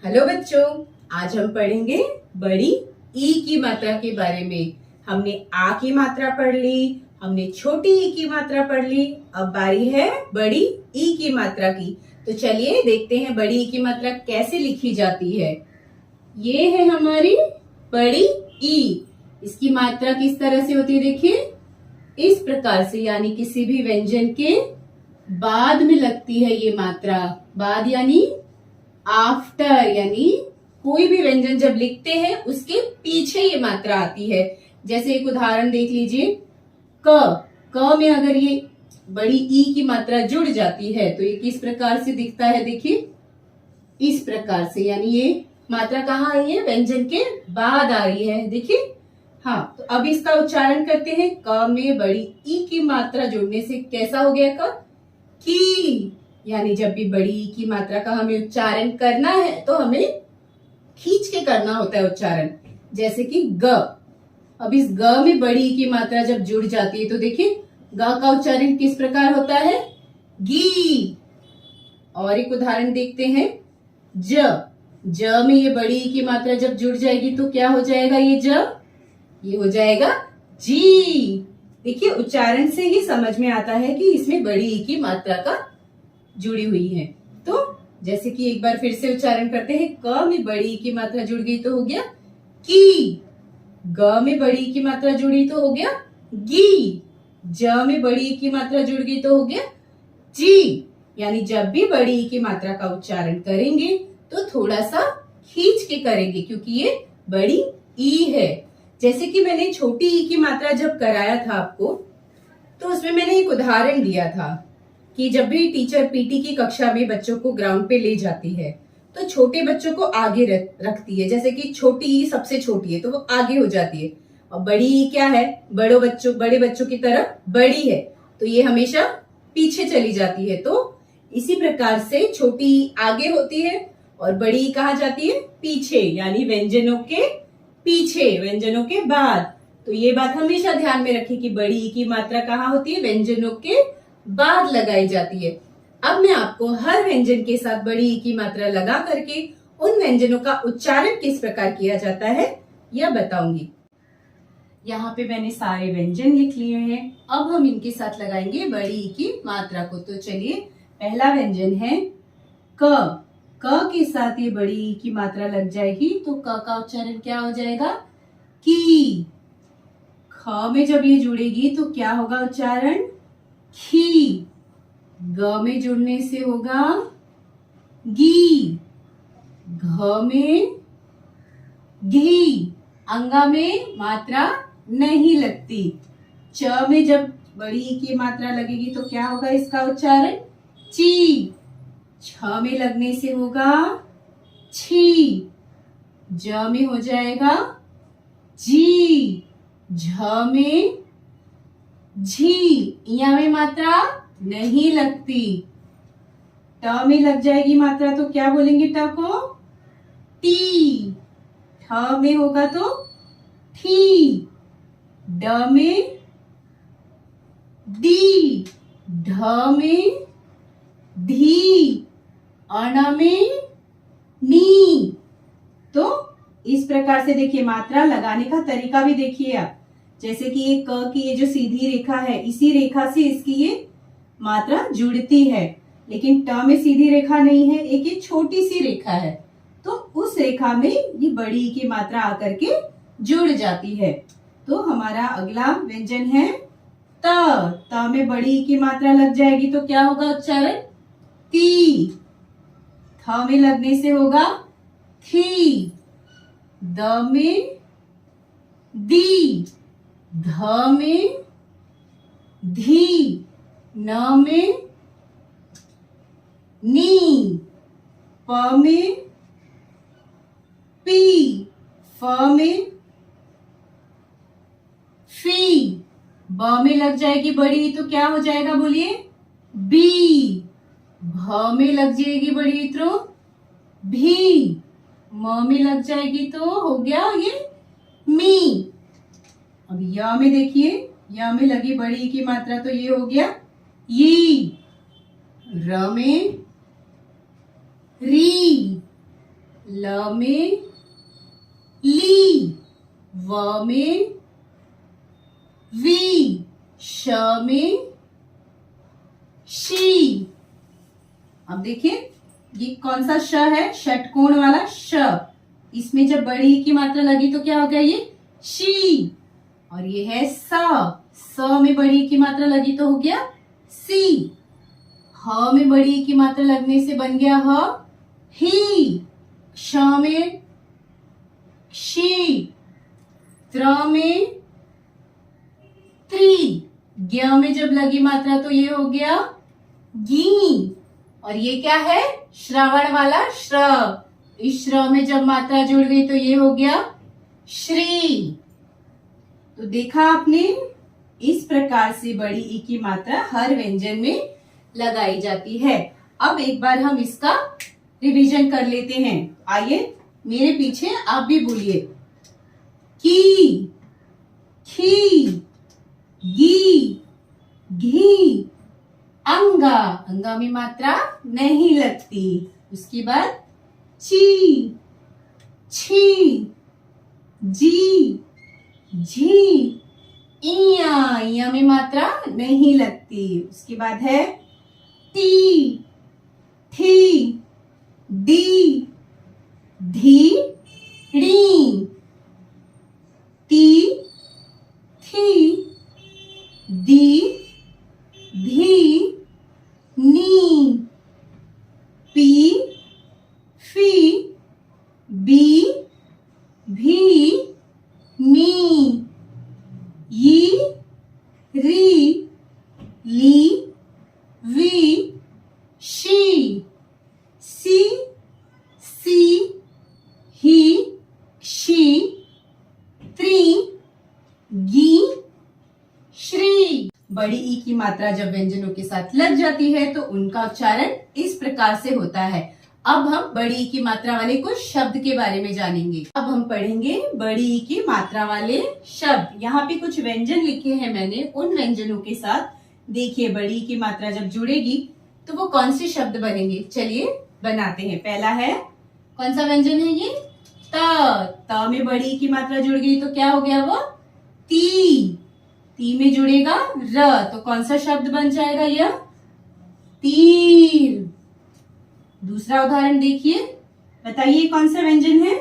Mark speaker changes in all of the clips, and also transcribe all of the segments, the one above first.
Speaker 1: Hello बच्चों, आज हम पढ़ेंगे बड़ी ई की मात्रा के बारे में। हमने आ की मात्रा पढ़ ली, हमने छोटी ई की मात्रा पढ़ ली, अब बारी है बड़ी ई की मात्रा की। तो चलिए देखते हैं बड़ी ई की मात्रा कैसे लिखी जाती है। ये है हमारी बड़ी ई। इसकी मात्रा किस तरह से होती है, देखिए इस प्रकार से, यानी किसी भी व्यंजन के बाद में लगती है ये मात्रा। बाद यानी आफ्टर, यानी कोई भी व्यंजन जब लिखते हैं उसके पीछे ये मात्रा आती है। जैसे एक उदाहरण देख लीजिए, क में अगर ये बड़ी ई की मात्रा जुड़ जाती है तो ये किस प्रकार से दिखता है, देखिए इस प्रकार से, यानी ये मात्रा कहाँ आई है, व्यंजन के बाद आ रही है, देखिए। हाँ, तो अब इसका उच्चारण करते हैं। क में बड़ी ई की मात्रा जुड़ने से कैसा हो गया क, की। यानी जब भी बड़ी ई की मात्रा का हमें उच्चारण करना है तो हमें खींच के करना होता है उच्चारण। जैसे कि ग, अब इस ग में बड़ी ई की मात्रा जब जुड़ जाती है तो देखिए ग का उच्चारण किस प्रकार होता है, गी। और एक उदाहरण देखते हैं, ज में ये बड़ी ई की मात्रा जब जुड़ जाएगी तो क्या हो जाएगा, ये हो जाएगा जी। देखिए उच्चारण से ही समझ में आता है कि इसमें बड़ी ई की मात्रा का जुड़ी हुई है। तो जैसे कि एक बार फिर से उच्चारण करते हैं, क में बड़ी ई की मात्रा जुड़ गई तो हो गया की। ग में बड़ी ई की मात्रा जुड़ी तो हो गया गी। ज में बड़ी ई की मात्रा जुड़ गई तो हो गया जी। यानी जब भी बड़ी ई की मात्रा का उच्चारण करेंगे तो थोड़ा सा खींच के करेंगे, क्योंकि ये बड़ी ई है। जैसे कि मैंने छोटी ई की मात्रा जब कराया था आपको, तो उसमें मैंने एक उदाहरण दिया था कि जब भी टीचर पीटी की कक्षा में बच्चों को ग्राउंड पे ले जाती है तो छोटे बच्चों को आगे रखती है। जैसे कि छोटी ई सबसे छोटी है तो वो आगे हो जाती है, और बड़ी ई क्या है, बड़े बच्चों की तरफ बड़ी है तो ये हमेशा पीछे चली जाती है। तो इसी प्रकार से छोटी ई आगे होती है और बड़ी ई कहाँ जाती है, पीछे, यानी व्यंजनों के पीछे, व्यंजनों के बाद। तो ये बात हमेशा ध्यान में रखें कि बड़ी ई की मात्रा कहाँ होती है, व्यंजनों के बाद लगाई जाती है। अब मैं आपको हर व्यंजन के साथ बड़ी ई की मात्रा लगा करके उन व्यंजनों का उच्चारण किस प्रकार किया जाता है यह बताऊंगी। यहाँ पे मैंने सारे व्यंजन लिख लिए हैं। अब हम इनके साथ लगाएंगे बड़ी ई की मात्रा को। तो चलिए, पहला व्यंजन है क। के साथ ये बड़ी ई की मात्रा लग जाएगी तो क का उच्चारण क्या हो जाएगा, की। ख में जब ये जुड़ेगी तो क्या होगा उच्चारण, खी। ग में जुड़ने से होगा गी। घ में घी। अंगा में मात्रा नहीं लगती। च में जब बड़ी ई की मात्रा लगेगी तो क्या होगा इसका उच्चारण, ची। छ में लगने से होगा छी। ज में हो जाएगा जी। झ में झी। या में मात्रा नहीं लगती। ट में लग जाएगी मात्रा तो क्या बोलेंगे ट को, टी। ठ में होगा तो ठी। ड में डी। ढ में धी। अण में नी। तो इस प्रकार से देखिए मात्रा लगाने का तरीका भी देखिए आप। जैसे कि ये क की ये जो सीधी रेखा है, इसी रेखा से इसकी ये मात्रा जुड़ती है, लेकिन ट में सीधी रेखा नहीं है, एक ये छोटी सी रेखा है, तो उस रेखा में ये बड़ी ई की मात्रा आकर के जुड़ जाती है। तो हमारा अगला व्यंजन है त में बड़ी ई की मात्रा लग जाएगी तो क्या होगा उच्चारण, ती। थ में लगने से होगा थी। द में दी। ध में धी। न में नी। प में पी। फ में फी। ब में लग जाएगी बड़ी तो क्या हो जाएगा, बोलिए बी। भ में लग जाएगी बड़ी तो भी। म में लग जाएगी तो हो गया ये मी। अब य में देखिए, य में लगी बड़ी ई की मात्रा तो ये हो गया ये। र में री। ल में ली, व में वी, श में शी। अब देखिए ये कौन सा श है, षटकोण वाला श। इसमें जब बड़ी ई की मात्रा लगी तो क्या हो गया, ये शी। और ये है स में बड़ी ई की मात्रा लगी तो हो गया सी। ह में बड़ी ई की मात्रा लगने से बन गया ह ही। क्ष में शी, त्र में त्री, ज्ञ में जब लगी मात्रा तो ये हो गया गी। और ये क्या है, श्रवण वाला श्र। इस श्र में जब मात्रा जुड़ गई तो ये हो गया श्री। तो देखा आपने, इस प्रकार से बड़ी ई की मात्रा हर व्यंजन में लगाई जाती है। अब एक बार हम इसका रिवीजन कर लेते हैं। आइए मेरे पीछे आप भी बोलिए। की, खी, गी, घी, अंगा, अंगा में मात्रा नहीं लगती। उसके बाद ची, छी, जी, झी, इया, इया में मात्रा नहीं लगती। उसके बाद है ती, थी, दी, धी, ड़ी, ती, थी, दी, धी, नी, पी, फी, बी, भी, मी, यी, री, ली, वी, शी, सी, ही, शी, त्री, गी, श्री। बड़ी ई की मात्रा जब व्यंजनों के साथ लग जाती है तो उनका उच्चारण इस प्रकार से होता है। अब हम बड़ी ई की मात्रा वाले कुछ शब्द के बारे में जानेंगे। अब हम पढ़ेंगे बड़ी ई की मात्रा वाले शब्द। यहाँ पे कुछ व्यंजन लिखे हैं मैंने, उन व्यंजनों के साथ देखिए बड़ी ई की मात्रा जब जुड़ेगी तो वो कौन से शब्द बनेंगे। चलिए बनाते हैं। पहला है, कौन सा व्यंजन है ये, त में बड़ी ई की मात्रा जुड़ गई तो क्या हो गया वो ती। ती में जुड़ेगा र तो कौन सा शब्द बन जाएगा यह तीर। दूसरा उदाहरण देखिए, बताइए कौन सा व्यंजन है,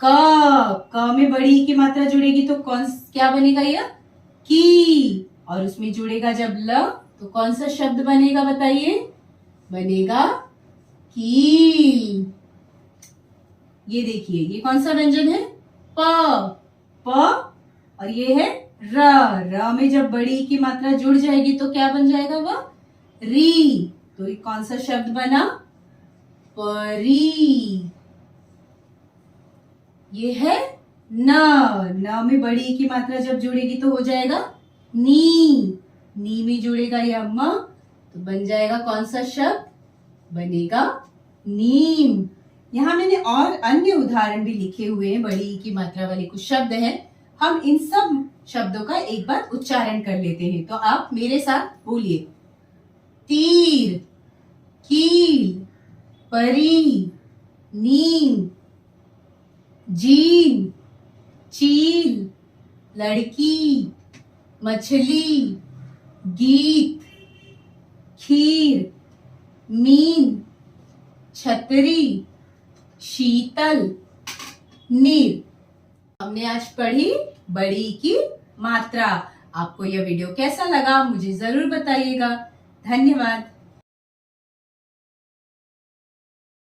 Speaker 1: क में बड़ी ई की मात्रा जुड़ेगी तो क्या बनेगा यह की। और उसमें जुड़ेगा जब ल तो कौन सा शब्द बनेगा बताइए, बनेगा कील। ये देखिए ये कौन सा व्यंजन है, प और ये है र में जब बड़ी ई की मात्रा जुड़ जाएगी तो क्या बन जाएगा वह री। तो ये कौन सा शब्द बना, परी। ये है न में बड़ी ई की मात्रा जब जुड़ेगी तो हो जाएगा नी में जुड़ेगा यह म तो बन जाएगा कौन सा शब्द, बनेगा नीम। यहाँ मैंने और अन्य उदाहरण भी लिखे हुए हैं, बड़ी ई की मात्रा वाले कुछ शब्द हैं। हम इन सब शब्दों का एक बार उच्चारण कर लेते हैं। तो आप मेरे साथ बोलिए, तीर, कील, परी, नीम, जीन, चील, लड़की, मछली, गीत, खीर, मीन, छतरी, शीतल, नीर। हमने आज पढ़ी बड़ी ई की मात्रा। आपको यह वीडियो कैसा लगा मुझे जरूर बताइएगा। धन्यवाद।